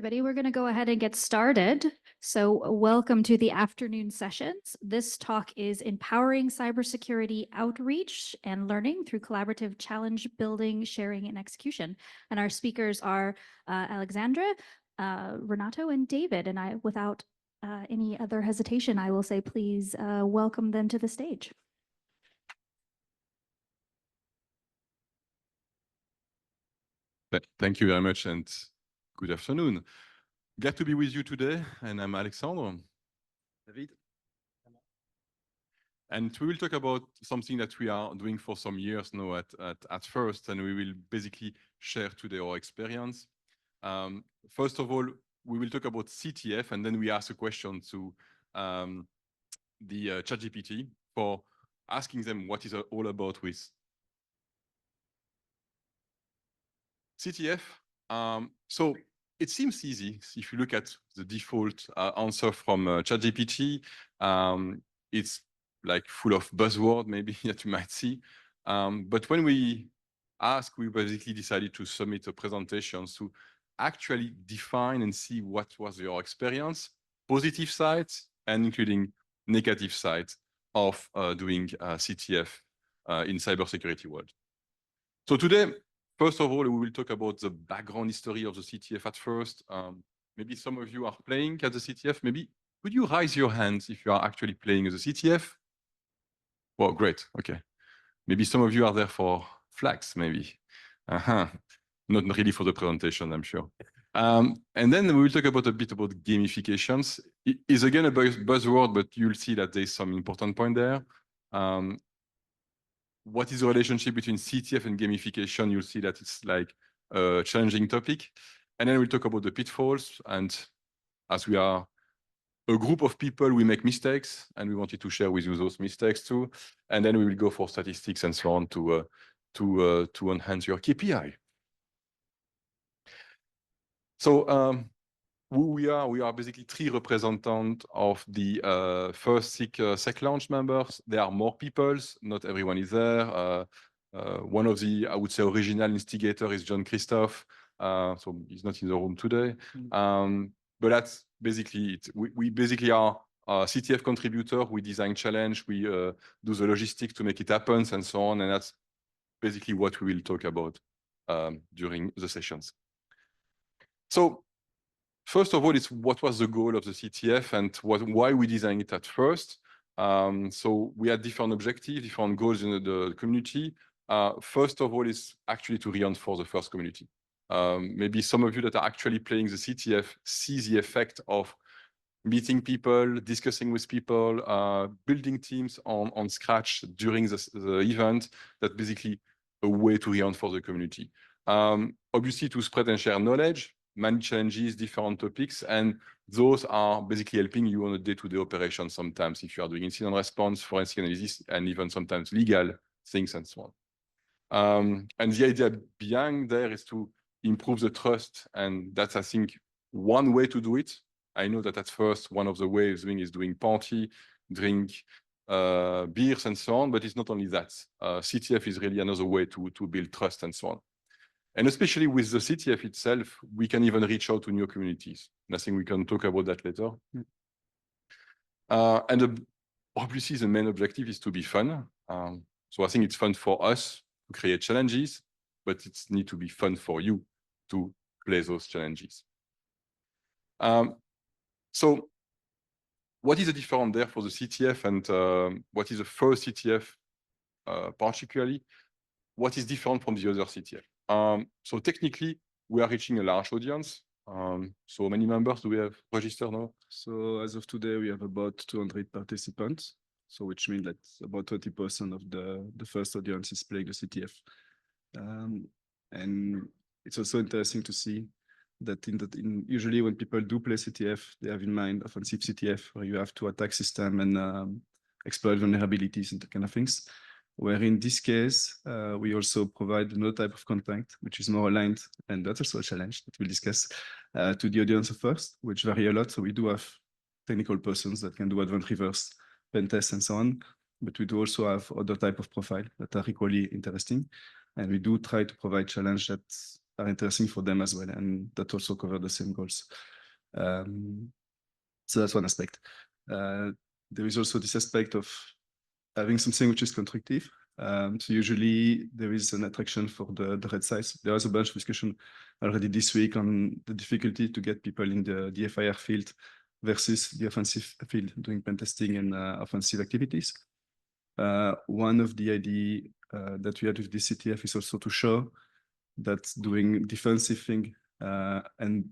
everybody. We're going to go ahead and get started. So welcome to the afternoon sessions. This talk is Empowering Cybersecurity Outreach and Learning through Collaborative Challenge Building, Sharing, and Execution. And our speakers are Alexandre, Renato, and David. And without any other hesitation, I will say please welcome them to the stage. Thank you very much and good afternoon. Glad to be with you today, and I'm Alexandre. David. And we will talk about something that we are doing for some years now at FIRST, and we will basically share today our experience. First of all, we will talk about CTF, and then we ask a question to the ChatGPT for asking them what is all about with CTF. So it seems easy if you look at the default answer from ChatGPT. It's like full of buzzword maybe that you might see. But when we ask, we basically decided to submit a presentation to actually define and see what was your experience, positive sides and including negative sides of doing CTF in cybersecurity world. So today, first of all, we will talk about the background history of the CTF at first. Maybe some of you are playing at the CTF. Maybe could you raise your hands if you are actually playing at the CTF? Well, great. Okay. Maybe some of you are there for flags, maybe. Not really for the presentation, I'm sure. And then we will talk about a bit about gamifications. It is again a buzzword, but you'll see that there's some important point there. What is the relationship between CTF and gamification? You'll see that it's like a challenging topic. And then we'll talk about the pitfalls. And as we are a group of people, we make mistakes, and we wanted to share with you those mistakes too. And then we will go for statistics and so on to enhance your KPI. So who we are basically three representatives of the FIRST CTF launch members. There are more people, not everyone is there. One of the, I would say, original instigator is John Christophe. So he's not in the room today. But that's basically it. We basically are a CTF contributor. We design challenge, we do the logistics to make it happen and so on. And that's basically what we will talk about during the sessions. So first of all, it's what was the goal of the CTF and why we designed it at first. So we had different objectives, different goals in the community. First of all, is actually to reinforce the FIRST community. Maybe some of you that are actually playing the CTF see the effect of meeting people, discussing with people, building teams on scratch during the event. That's basically a way to reinforce the community. Obviously, to spread and share knowledge, manage challenges, different topics, and those are basically helping you on a day-to-day operation sometimes if you are doing incident response, forensic analysis, and even sometimes legal things and so on. And the idea behind there is to improve the trust, and that's, I think, one way to do it. I know that at first, one of the ways doing is doing party, drink, beers and so on, but it's not only that. CTF is really another way to build trust and so on. And especially with the CTF itself, we can even reach out to new communities. And I think we can talk about that later. Obviously, the main objective is to be fun. So I think it's fun for us to create challenges, but it needs to be fun for you to play those challenges. So what is the difference there for the CTF and what is the FIRST CTF particularly? What is different from the other CTF? So technically, we are reaching a large audience. So many members do we have registered now? So as of today, we have about 200 participants. So which means that about 20% of the FIRST audience is playing the CTF. And it's also interesting to see that usually when people do play CTF, they have in mind offensive CTF, where you have to attack system and exploit vulnerabilities and that kind of things. Where in this case, we also provide another type of content, which is more aligned, and that's also a challenge that we'll discuss, to the audience of FIRST, which vary a lot. So we do have technical persons that can do advanced reverse, pen tests, and so on. But we do also have other type of profile that are equally interesting. And we do try to provide challenge that are interesting for them as well, and that also cover the same goals. So that's one aspect. There is also this aspect of having something which is constructive. So usually there is an attraction for the red sides. There was a bunch of discussion already this week on the difficulty to get people in the FIR field versus the offensive field doing pen testing and offensive activities. One of the idea that we had with this CTF is also to show that doing defensive thing and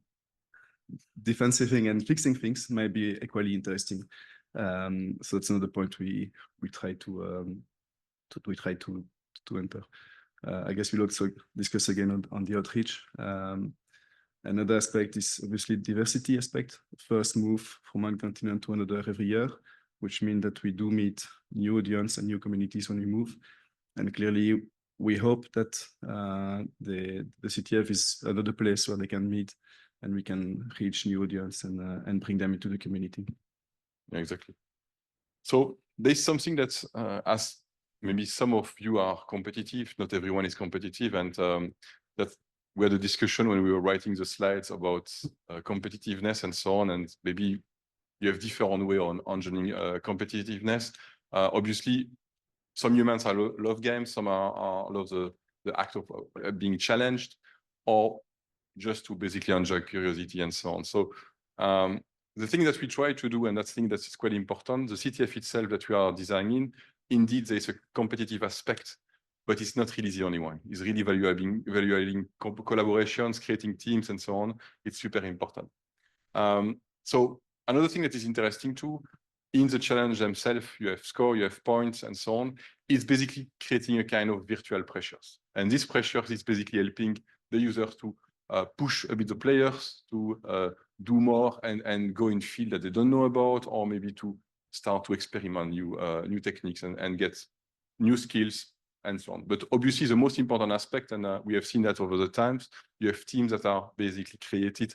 fixing things might be equally interesting. So that's another point we try to enter. I guess we'll also discuss again on the outreach. Another aspect is obviously diversity aspect. First move from one continent to another every year, which means that we do meet new audience and new communities when we move. And clearly, we hope that the CTF is another place where they can meet and we can reach new audience and bring them into the community. Yeah, exactly. So there's something that's as maybe some of you are competitive, not everyone is competitive, and that we had a discussion when we were writing the slides about competitiveness and so on, and maybe you have different way on engineering competitiveness. Obviously, some humans love games, some love the act of being challenged, or just to basically enjoy curiosity and so on. So the thing that we try to do, and that's the thing that is quite important, the CTF itself that we are designing, indeed there is a competitive aspect, but it's not really the only one. It's really evaluating collaborations, creating teams and so on. It's super important. So another thing that is interesting too, in the challenge themselves, you have score, you have points and so on. It's basically creating a kind of virtual pressures. And this pressure is basically helping the users to push a bit the players to do more and go in field that they don't know about, or maybe to start to experiment new techniques and get new skills and so on. But obviously the most important aspect, and we have seen that over the times, you have teams that are basically created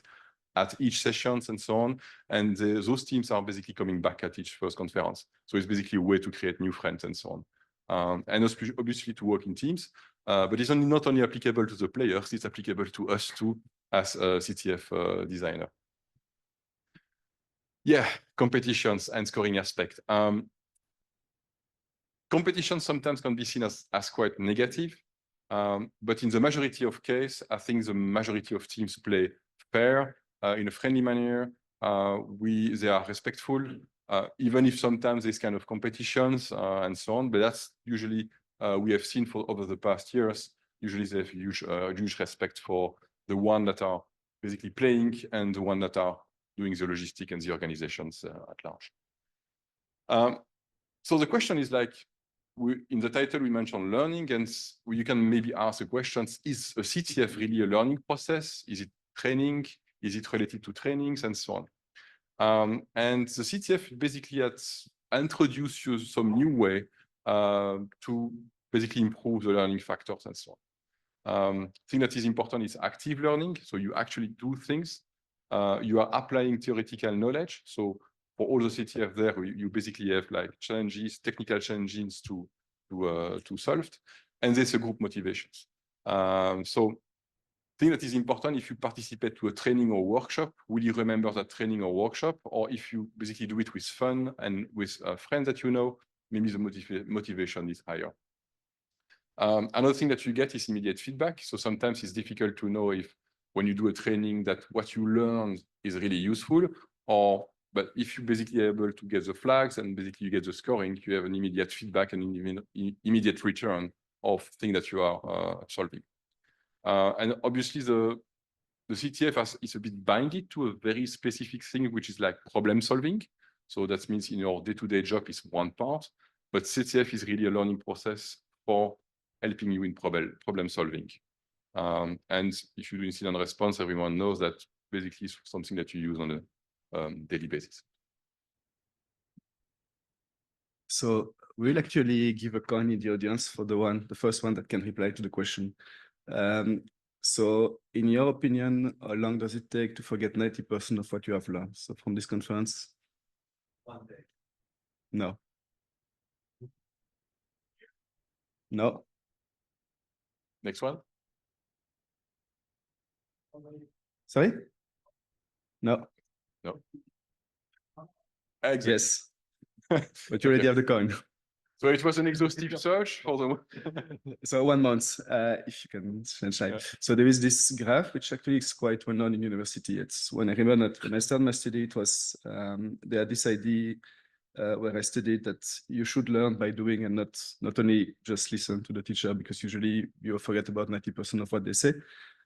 at each sessions and so on, and those teams are basically coming back at each FIRST conference. So it's basically a way to create new friends and so on. And obviously to work in teams, but it's not only applicable to the players, it's applicable to us too as a CTF designer. Yeah, competitions and scoring aspect. Competition sometimes can be seen as quite negative, but in the majority of cases, I think the majority of teams play fair, in a friendly manner. They are respectful, even if sometimes there's kind of competitions and so on, but that's usually we have seen over the past years, usually they have huge respect for the one that are basically playing and the one that are doing the logistic and the organizations at large. So the question is like, in the title we mentioned learning, and you can maybe ask the questions, is a CTF really a learning process? Is it training? Is it related to trainings and so on? And the CTF basically has introduced you some new way to basically improve the learning factors and so on. Thing that is important is active learning. So you actually do things. You are applying theoretical knowledge. So for all the CTF there, you basically have like challenges, technical challenges to solve, and there's a group motivations. So thing that is important, if you participate to a training or workshop, will you remember that training or workshop? Or if you basically do it with fun and with friends that you know, maybe the motivation is higher. Another thing that you get is immediate feedback. So sometimes it's difficult to know if when you do a training that what you learned is really useful, but if you basically are able to get the flags and basically you get the scoring, you have an immediate feedback and immediate return of things that you are solving. And obviously the CTF is a bit binded to a very specific thing, which is like problem solving. So that means in your day-to-day job is one part, but CTF is really a learning process for helping you in problem solving. And if you do incident response, everyone knows that basically it's something that you use on a daily basis. So we'll actually give a coin in the audience for the first one that can reply to the question. So in your opinion, how long does it take to forget 90% of what you have learned? So from this conference? 1 day. No. No. Next one. Sorry? No. No. Exactly. Yes. But you already Okay. have the coin. So it was an exhaustive search for the. So 1 month, if you can change that. Yeah. So there is this graph, which actually is quite well known in university. It's when I remember that when I started my study, it was they had this idea where I studied that you should learn by doing and not only just listen to the teacher, because usually you forget about 90% of what they say.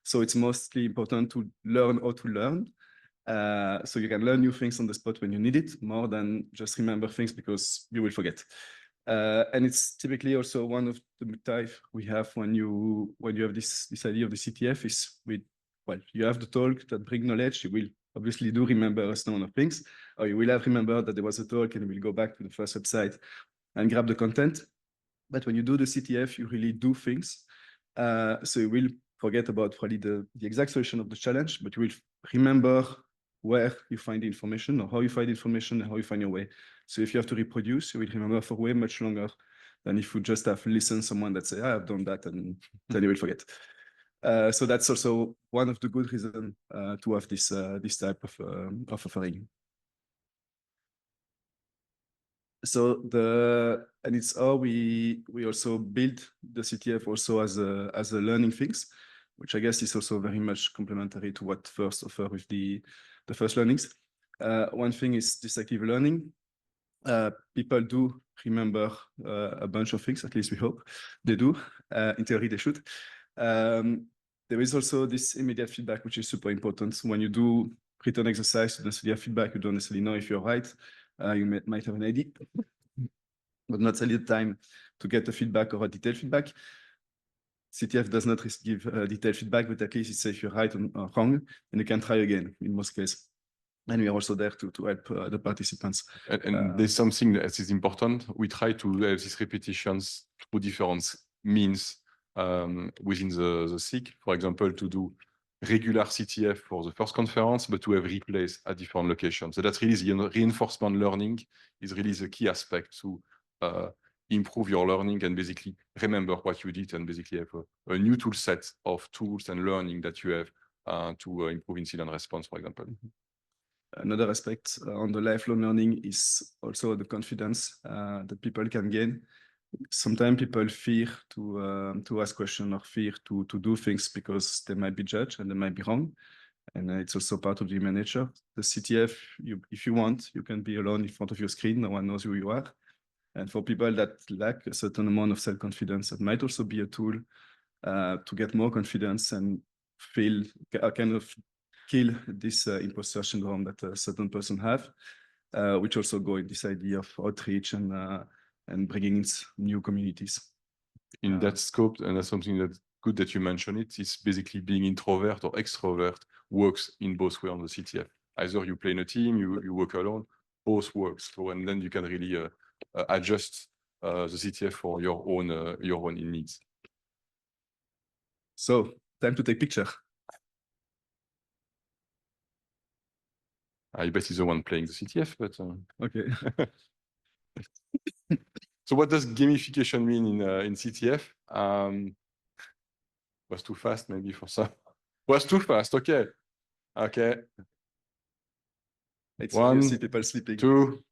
So it's mostly important to learn how to learn. So you can learn new things on the spot when you need it, more than just remember things because you will forget. And it's typically also one of the type we have when you have this idea of the CTF is you have the talk that bring knowledge, you will obviously do remember a ton of things, or you will have remembered that there was a talk and you will go back to the first website and grab the content. But when you do the CTF, you really do things. So you will forget about probably the exact solution of the challenge, but you will remember where you find the information or how you find the information and how you find your way. So if you have to reproduce, you will remember for way much longer than if you just have listened to someone that say, I've done that, and then you will forget. So that's also one of the good reasons to have this type of offering. So and it's how we also build the CTF also as a learning things, which I guess is also very much complementary to what FIRST offer with the FIRST learnings. One thing is this active learning. People do remember a bunch of things, at least we hope they do. In theory, they should. There is also this immediate feedback, which is super important. So when you do written exercise, you don't necessarily have feedback, you don't necessarily know if you're right. You might have an idea, but not necessarily the time to get a feedback or a detailed feedback. CTF does not give detailed feedback, but at least it says if you're right or wrong, and you can try again in most cases. And we are also there to help the participants. And there's something that is important. We try to have these repetitions through different means within the SIG. For example, to do regular CTF for the first conference, but to have replays at different locations. So that's really the reinforcement learning is really the key aspect to improve your learning and basically remember what you did and basically have a new tool set of tools and learning that you have to improve incident response, for example. Another aspect on the lifelong learning is also the confidence that people can gain. Sometimes people fear to ask questions or fear to do things because they might be judged and they might be wrong. And it's also part of the human nature. The CTF, if you want, you can be alone in front of your screen. No one knows who you are. And for people that lack a certain amount of self-confidence, it might also be a tool to get more confidence and feel kind of kill this imposter syndrome that a certain person have, which also go in this idea of outreach and bringing in new communities. In that scope, and that's something that's good that you mentioned it, is basically being introvert or extrovert works in both ways on the CTF. Either you play in a team, you work alone, both works. So, and then you can really adjust the CTF for your own needs. So, time to take picture. I bet he's the one playing the CTF, but okay. So what does gamification mean in CTF? Was too fast maybe for some. Was too fast. Okay. Okay. It's 1, see people sleeping. 2,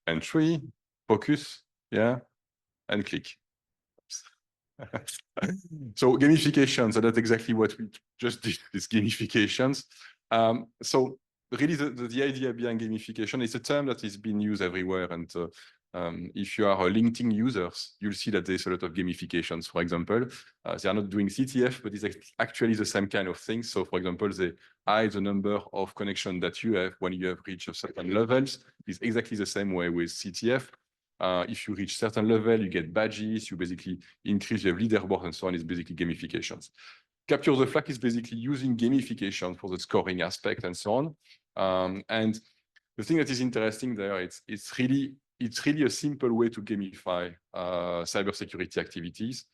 and 3. Focus. Yeah. And click. So gamification. So that's exactly what we just did. Is gamifications. So really, the idea behind gamification is a term that is being used everywhere. And if you are a LinkedIn users, you'll see that there's a lot of gamifications. For example, they are not doing CTF, but it's actually the same kind of thing. So for example, they hide the number of connections that you have when you have reached a certain levels. It's exactly the same way with CTF. If you reach certain level, you get badges, you basically increase your leaderboard and so on. It's basically gamifications. Capture the Flag is basically using gamification for the scoring aspect and so on. And the thing that is interesting there, it's really a simple way to gamify cybersecurity activities.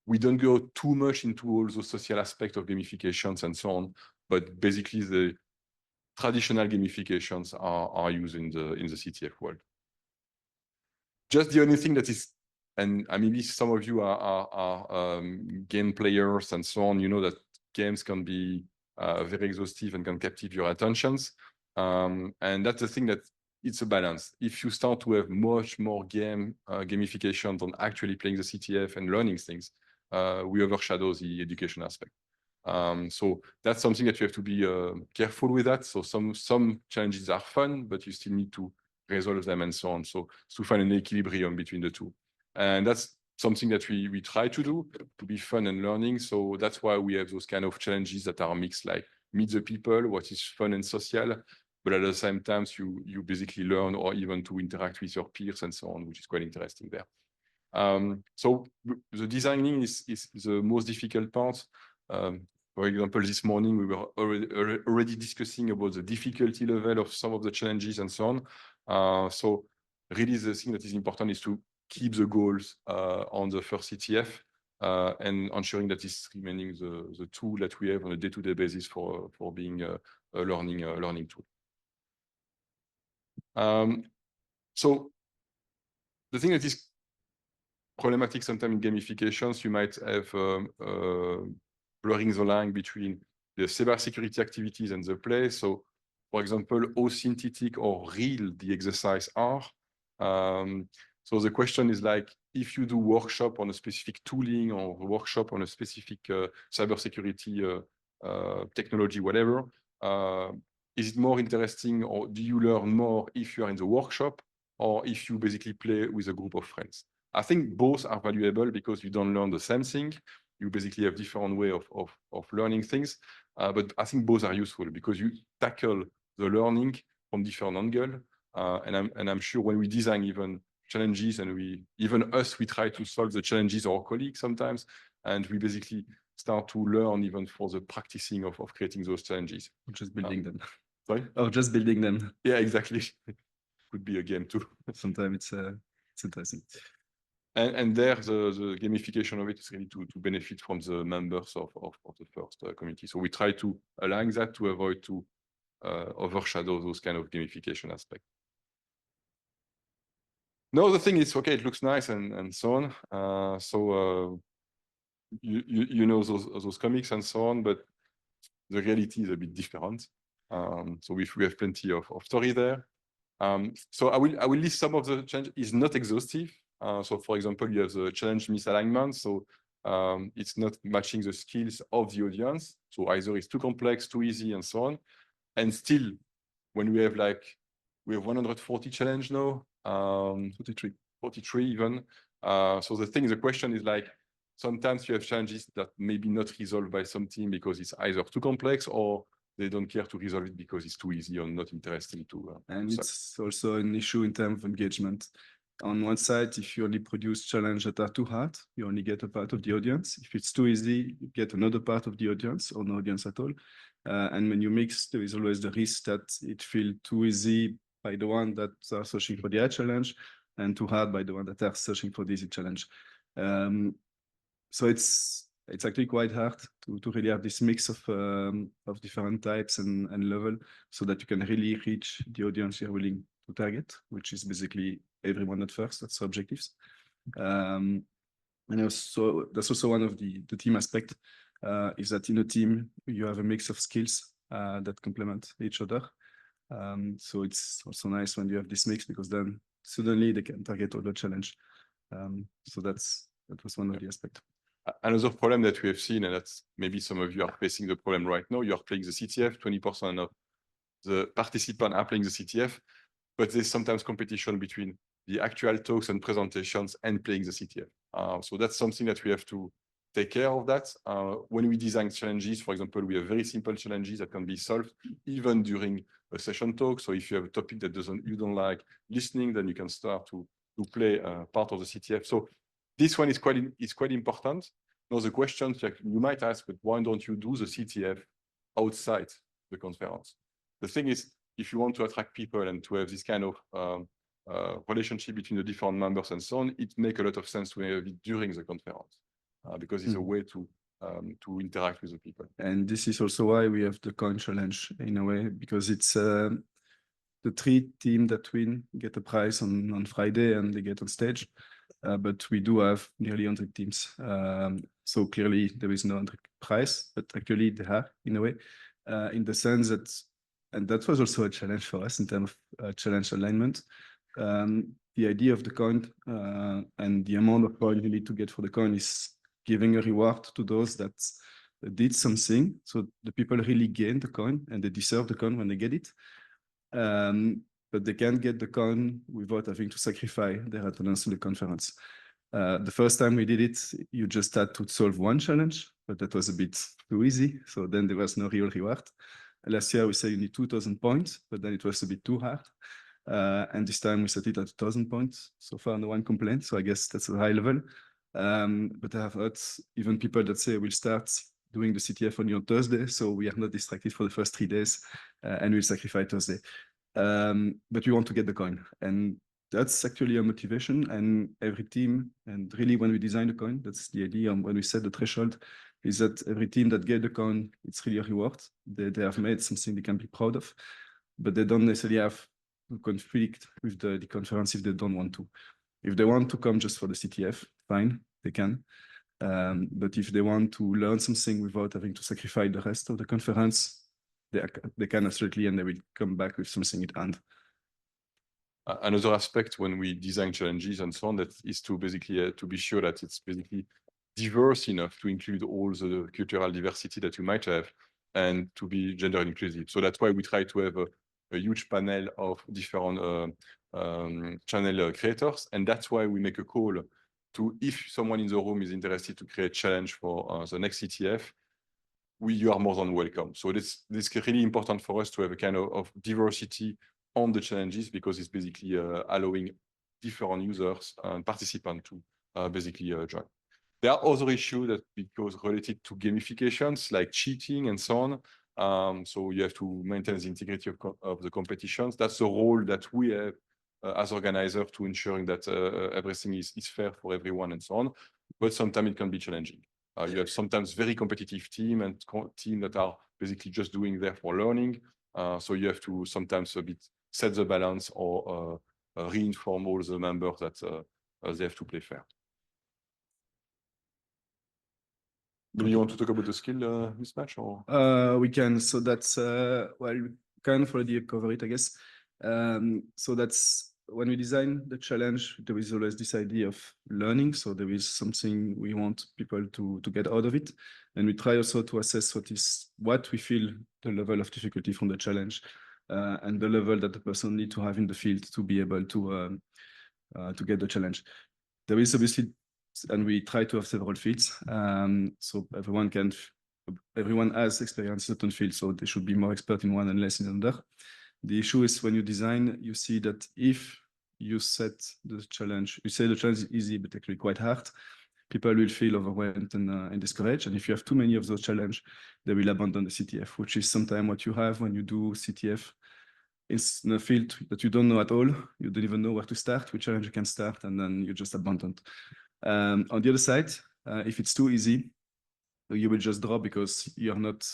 We don't go too much into all those social aspects of gamifications and so on, but basically the traditional gamifications are used in the CTF world. Just the only thing that is, and maybe some of you are game players and so on, you know that games can be very exhaustive and can captive your attentions. And that's the thing, that it's a balance. If you start to have much more gamification than actually playing the CTF and learning things, we overshadow the education aspect. So that's something that you have to be careful with that. So some challenges are fun, but you still need to resolve them and so on. So to find an equilibrium between the two. And that's something that we try to do, to be fun and learning. So that's why we have those kind of challenges that are mixed, like meet the people, what is fun and social, but at the same time, you basically learn or even to interact with your peers and so on, which is quite interesting there. So the designing is the most difficult part. For example, this morning, we were already discussing about the difficulty level of some of the challenges and so on. So really the thing that is important is to keep the goals on the FIRST CTF and ensuring that it's remaining the tool that we have on a day-to-day basis for being a learning tool. So the thing that is problematic sometimes in gamifications, you might have blurring the line between the cybersecurity activities and the play. So, for example, how synthetic or real the exercise are. So the question is like, if you do workshop on a specific tooling or workshop on a specific cybersecurity technology, whatever, is it more interesting, or do you learn more if you are in the workshop or if you basically play with a group of friends? I think both are valuable because you don't learn the same thing. You basically have different way of learning things, but I think both are useful because you tackle the learning from different angles. And I'm sure when we design even challenges, and we try to solve the challenges of our colleagues sometimes, and we basically start to learn even for the practicing of creating those challenges. Or just building them. Sorry? Or just building them. Yeah, exactly. Could be a game too. Sometimes it's interesting. And there, the gamification of it is really to benefit from the members of the FIRST community. So we try to align that to avoid to overshadow those kind of gamification aspects. No, the thing is, okay, it looks nice and so on. So you know those comics and so on, but the reality is a bit different. So we have plenty of story there. So I will list some of the change. Is not exhaustive. So for example, you have the challenge misalignment. So it's not matching the skills of the audience. So either it's too complex, too easy, and so on. And still, when we have 140 challenge now, 43 even. So the question is like, sometimes you have challenges that maybe not resolved by some team because it's either too complex or they don't care to resolve it because it's too easy or not interesting to. And it's also an issue in terms of engagement. On one side, if you only produce challenges that are too hard, you only get a part of the audience. If it's too easy, you get another part of the audience or no audience at all. And when you mix, there is always the risk that it feels too easy by the one that are searching for the hard challenge and too hard by the one that are searching for the easy challenge. So it's actually quite hard to really have this mix of different types and level so that you can really reach the audience you're willing to target, which is basically everyone at first. That's the objectives. And also, that's also one of the team aspect is that in a team, you have a mix of skills that complement each other. So it's also nice when you have this mix because then suddenly they can target all the challenge. So that was one of the aspects. Another problem that we have seen, and that's maybe some of you are facing the problem right now, you are playing the CTF, 20% of the participants are playing the CTF, but there's sometimes competition between the actual talks and presentations and playing the CTF. So that's something that we have to take care of that. When we design challenges, for example, we have very simple challenges that can be solved even during a session talk. So if you have a topic that you don't like listening, then you can start to play part of the CTF. So this one is quite important. Now the question you might ask, but why don't you do the CTF outside the conference? The thing is, if you want to attract people and to have this kind of relationship between the different members and so on, it makes a lot of sense to have it during the conference because it's a way to interact with the people. And this is also why we have the coin challenge in a way, because it's the 3 teams that win get a prize on Friday and they get on stage. but we do have nearly 100 teams. So clearly there is no 100 prize, but actually they are in a way, in the sense that, and that was also a challenge for us in terms of challenge alignment. The idea of the coin and the amount of coin you need to get for the coin is giving a reward to those that did something. So the people really gain the coin and they deserve the coin when they get it. But they can't get the coin without having to sacrifice their attendance to the conference. The first time we did it, you just had to solve one challenge, but that was a bit too easy. So then there was no real reward. Last year we said you need 2,000 points, but then it was a bit too hard. And this time we set it at 1,000 points. So far, no one complained. So I guess that's a high level. But I have heard even people that say we'll start doing the CTF only on Thursday. So we are not distracted for the first 3 days and we'll sacrifice Thursday. But we want to get the coin. And that's actually a motivation. And every team, and really when we design the coin, that's the idea when we set the threshold, is that every team that get the coin, it's really a reward. They have made something they can be proud of, but they don't necessarily have to conflict with the conference if they don't want to. If they want to come just for the CTF, fine, they can. But if they want to learn something without having to sacrifice the rest of the conference, they can absolutely, and they will come back with something at hand. Another aspect when we design challenges and so on, that is to basically to be sure that it's basically diverse enough to include all the cultural diversity that you might have and to be gender inclusive. So that's why we try to have a huge panel of different channel creators. And that's why we make a call to, if someone in the room is interested to create challenge for the next CTF, you are more than welcome. So this is really important for us to have a kind of diversity on the challenges, because it's basically allowing different users and participants to basically join. There are other issues that because related to gamifications like cheating and so on. So you have to maintain the integrity of the competitions. That's the role that we have as organizers to ensuring that everything is fair for everyone and so on. But sometimes it can be challenging. You have sometimes very competitive team and team that are basically just doing there for learning. So you have to sometimes a bit set the balance or reinform all the members that they have to play fair. Do you want to talk about the skill mismatch or? We can. So that's well, kind of already cover it, I guess. So that's when we design the challenge, there is always this idea of learning. So there is something we want people to get out of it. And we try also to assess what we feel the level of difficulty from the challenge and the level that the person needs to have in the field to be able to get the challenge. There is obviously, and we try to have several fields. So everyone has experience in certain fields, so they should be more expert in one and less in another. The issue is when you design, you see that if you set the challenge, you say the challenge is easy, but actually quite hard, people will feel overwhelmed and discouraged. And if you have too many of those challenges, they will abandon the CTF, which is sometimes what you have when you do CTF. It's in a field that you don't know at all. You don't even know where to start, which challenge you can start, and then you just abandon. On the other side, if it's too easy, you will just drop because you're not,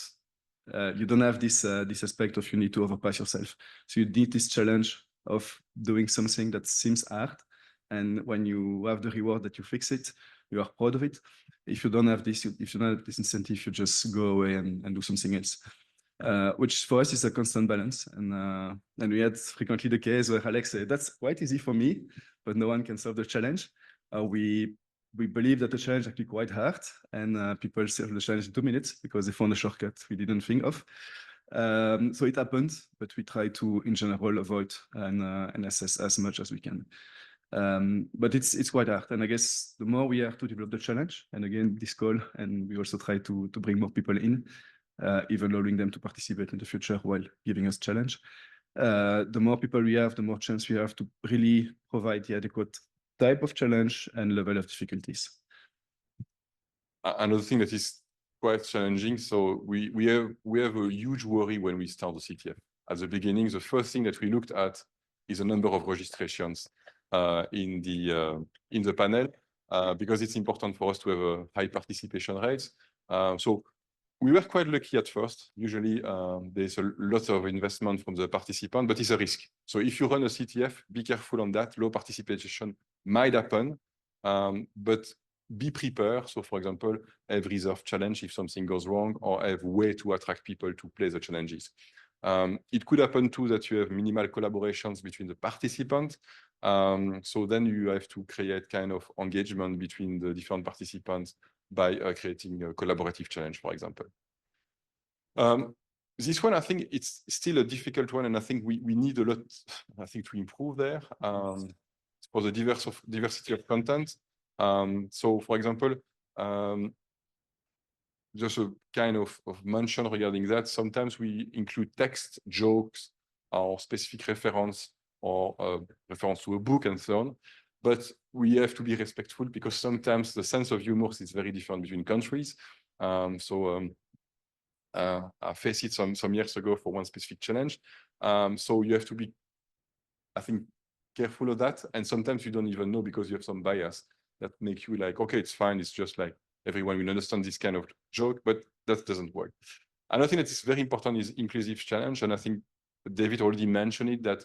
you don't have this aspect of you need to overpass yourself. So you need this challenge of doing something that seems hard. And when you have the reward that you fix it, you are proud of it. If you don't have this, if you don't have this incentive, you just go away and do something else. Which for us is a constant balance. And we had frequently the case where Alex said, that's quite easy for me, but no one can solve the challenge. We believe that the challenge is actually quite hard, and people solve the challenge in 2 minutes because they found a shortcut we didn't think of. So it happened, but we try to, in general, avoid and assess as much as we can. But it's quite hard, and I guess the more we have to develop the challenge, and again this call, and we also try to bring more people in, even allowing them to participate in the future while giving us challenge. The more people we have, the more chance we have to really provide the adequate type of challenge and level of difficulties. Another thing that is quite challenging. So we have a huge worry when we start the CTF. At the beginning, the first thing that we looked at is the number of registrations in the panel, because it's important for us to have a high participation rate. So we were quite lucky at first. Usually there's a lot of investment from the participant, but it's a risk. So if you run a CTF, be careful on that. Low participation might happen. but be prepared. So for example, have reserve challenge if something goes wrong, or have way to attract people to play the challenges. It could happen too that you have minimal collaborations between the participants. So then you have to create kind of engagement between the different participants by creating a collaborative challenge, for example. This one, I think it's still a difficult one, and I think we need a lot, I think, to improve there for the diversity of content. So, for example, just a kind of mention regarding that. Sometimes we include text, jokes, or specific reference, or reference to a book and so on. But we have to be respectful because sometimes the sense of humor is very different between countries. I faced it some years ago for one specific challenge. So you have to be, I think, careful of that. And sometimes you don't even know because you have some bias that make you like, okay, it's fine. It's just like everyone will understand this kind of joke, but that doesn't work. Another thing that is very important is inclusive challenge. And I think David already mentioned it, that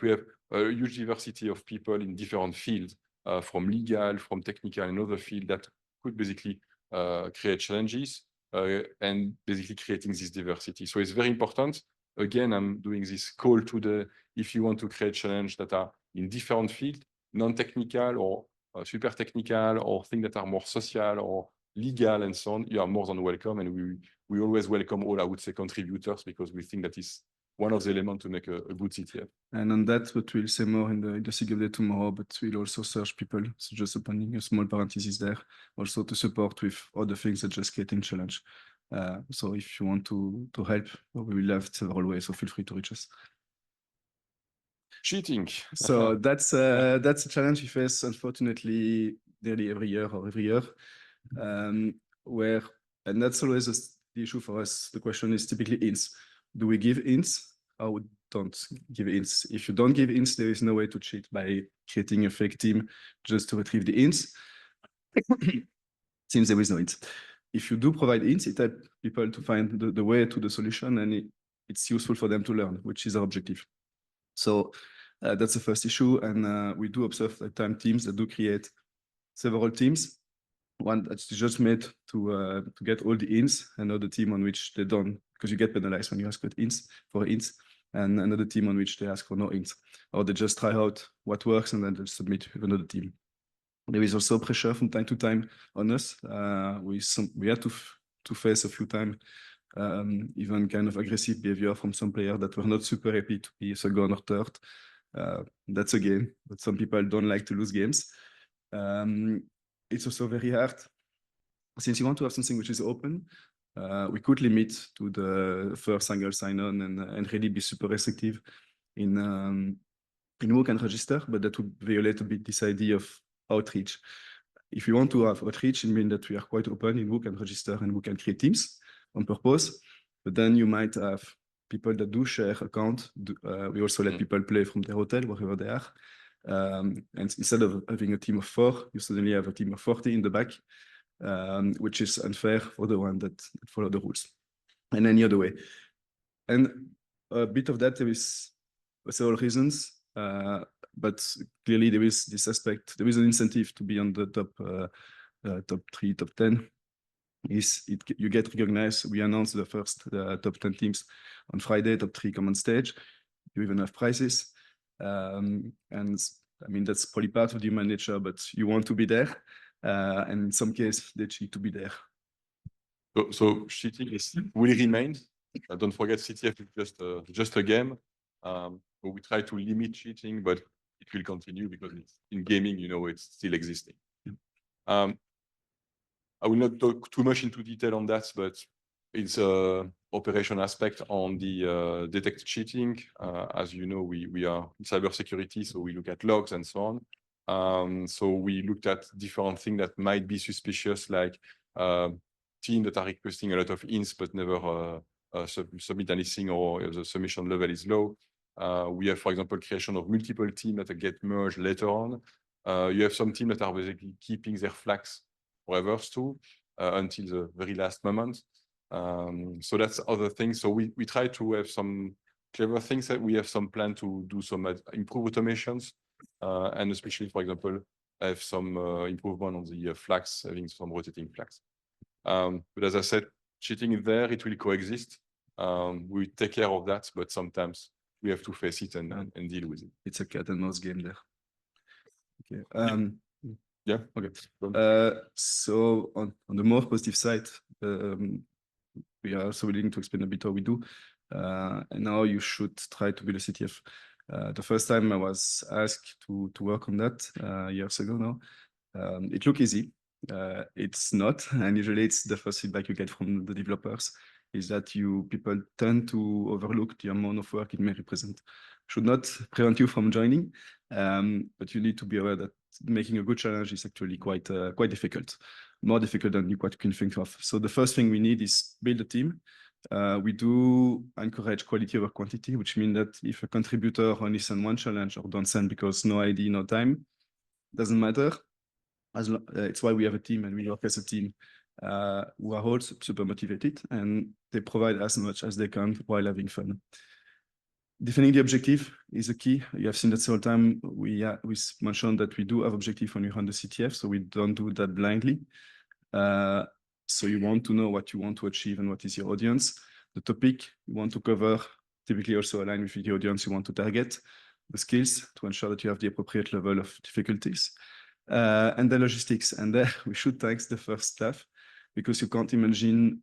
we have a huge diversity of people in different fields, from legal, from technical, and other fields that could basically create challenges and basically creating this diversity. So it's very important. Again, I'm doing this call to if you want to create challenges that are in different fields, non-technical or super technical, or things that are more social or legal and so on, you are more than welcome. And we always welcome all, I would say, contributors, because we think that is one of the elements to make a good CTF. And on that, what we'll say more in the CTF day tomorrow, but we'll also search people. So just opening a small parenthesis there, also to support with other things that just creating challenge. So if you want to help, we will have several ways, so feel free to reach us. Cheating. So that's a challenge we face, unfortunately, nearly every year, where, and that's always the issue for us. The question is typically ints. Do we give ints or we don't give ints? If you don't give ints, there is no way to cheat by creating a fake team just to retrieve the ints. Since there is no ints. If you do provide ints, it helps people to find the way to the solution, and it's useful for them to learn, which is our objective. So that's the first issue. And we do observe at time teams that do create several teams. One that's just made to get all the ints, another team on which they don't, because you get penalized when you ask for ints, and another team on which they ask for no ints, or they just try out what works and then they submit with another team. There is also pressure from time to time on us. We had to face a few times even kind of aggressive behavior from some players that were not super happy to be second or third. That's a game, but some people don't like to lose games. It's also very hard. Since you want to have something which is open, we could limit to the first single sign-on and really be super restrictive in who can register, but that would violate a bit this idea of outreach. If you want to have outreach, it means that we are quite open in who can register and who can create teams on purpose. But then you might have people that do share account. We also let people play from their hotel, wherever they are. And instead of having a team of 4, you suddenly have a team of 40 in the back, which is unfair for the one that follow the rules in any other way. And a bit of that, there is several reasons. But clearly there is this aspect, there is an incentive to be on the top 3, top 10. You get recognized. We announced the first top 10 teams on Friday, top 3 come on stage. You even have prizes. And I mean, that's probably part of the human nature, but you want to be there. And in some cases, they cheat to be there. So cheating will remain. Don't forget, CTF is just a game. We try to limit cheating, but it will continue because in gaming, it's still existing. I will not talk too much into detail on that, but it's an operation aspect on the detect cheating. As you know, we are in cybersecurity, so we look at logs and so on. So we looked at different things that might be suspicious, like teams that are requesting a lot of ints but never submit anything, or the submission level is low. We have, for example, creation of multiple teams that get merged later on. You have some teams that are basically keeping their flags forever too, until the very last moment. So that's other things. So we try to have some clever things that we have some plan to do some improve automations, and especially, for example, have some improvement on the flags, having some rotating flags. But as I said, cheating is there, it will coexist. We take care of that, but sometimes we have to face it and deal with it. It's a cat and mouse game there. Okay. Yeah. Okay. So on the more positive side, we are also willing to explain a bit how we do. And now you should try to build a CTF. The first time I was asked to work on that years ago now, it looked easy. It's not, and usually it's the first feedback you get from the developers is that people tend to overlook the amount of work it may represent. Should not prevent you from joining, but you need to be aware that making a good challenge is actually quite difficult, more difficult than you can think of. So the first thing we need is build a team. We do encourage quality over quantity, which means that if a contributor only sends one challenge or don't send because no ID, no time, doesn't matter. It's why we have a team and we work as a team who are all super motivated and they provide as much as they can while having fun. Defining the objective is a key. You have seen that several times. We mentioned that we do have objective when we run the CTF, so we don't do that blindly. So you want to know what you want to achieve and what is your audience. The topic you want to cover typically also align with the audience you want to target. The skills to ensure that you have the appropriate level of difficulties. And the logistics. And there we should thank the FIRST staff because you can't imagine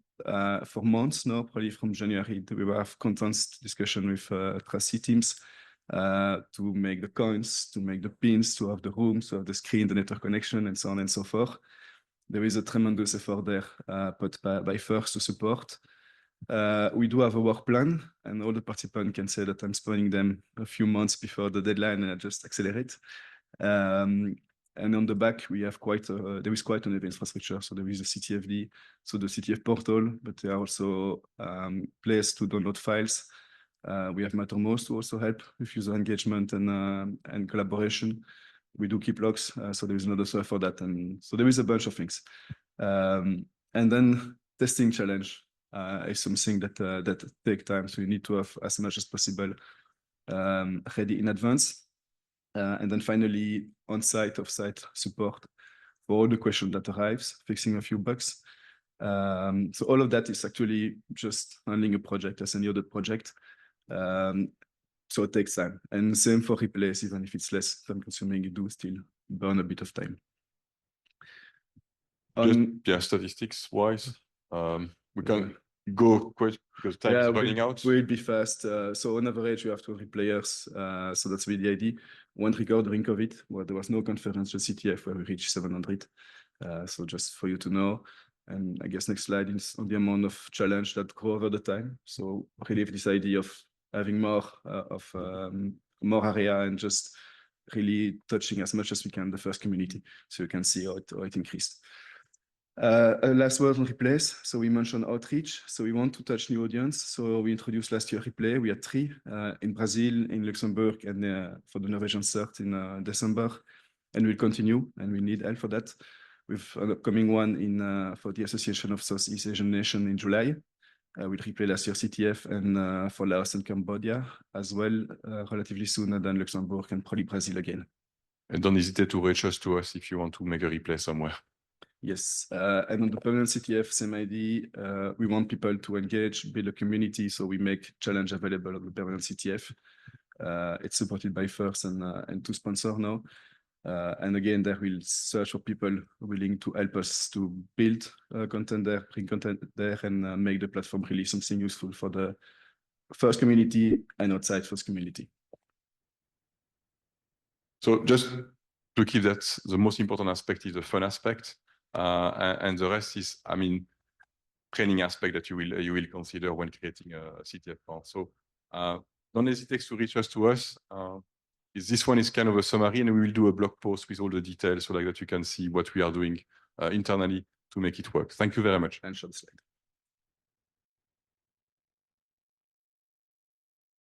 for months now, probably from January, we will have constant discussion with trustee teams to make the coins, to make the pins, to have the rooms, to have the screen, the network connection, and so on and so forth. There is a tremendous effort there put by FIRST to support. We do have a work plan, and all the participants can say that I'm spawning them a few months before the deadline and I just accelerate. And on the back, we have there is quite an infrastructure. So there is a CTFD, so the CTF portal, but there are also places to download files. We have Mattermost to also help with user engagement and collaboration. We do keep logs, so there is another server for that. And so there is a bunch of things. And then testing challenge is something that take time. So you need to have as much as possible ready in advance. And then finally, on-site, off-site support for all the questions that arrives, fixing a few bugs. So all of that is actually just handling a project as any other project. So it takes time. And same for replays, even if it's less time consuming, you do still burn a bit of time. Statistics wise, we can go quick because time is running out. We'll be fast. So on average, you have 200 players. So that's really the idea. One record during COVID, where there was no conference, just CTF, where we reached 700. So just for you to know. And I guess next slide is on the amount of challenge that grow over the time. So really this idea of having more area and just really touching as much as we can the FIRST community. So you can see how it increased. Last word on replays. So we mentioned outreach. So we want to touch new audience. So we introduced last year replay. We had 3 in Brazil, in Luxembourg, and for the Norwegian CERT in December. And we'll continue, and we need help for that. With an upcoming one for the Association of Southeast Asian Nations in July. We'll replay last year CTF and for Laos and Cambodia as well, relatively soon, and then Luxembourg and probably Brazil again. And don't hesitate to reach us if you want to make a replay somewhere. Yes, and on the permanent CTF, same idea. We want people to engage, build a community, so we make challenge available on the permanent CTF. It's supported by FIRST and 2 sponsors now. And again, there we'll search for people willing to help us to build content there, bring content there, and make the platform really something useful for the FIRST community and outside FIRST community. So just to keep that, the most important aspect is the fun aspect. And the rest is, I mean, training aspect that you will consider when creating a CTF part. So don't hesitate to reach us This one is kind of a summary, and we will do a blog post with all the details so like that you can see what we are doing internally to make it work. Thank you very much. And short slide.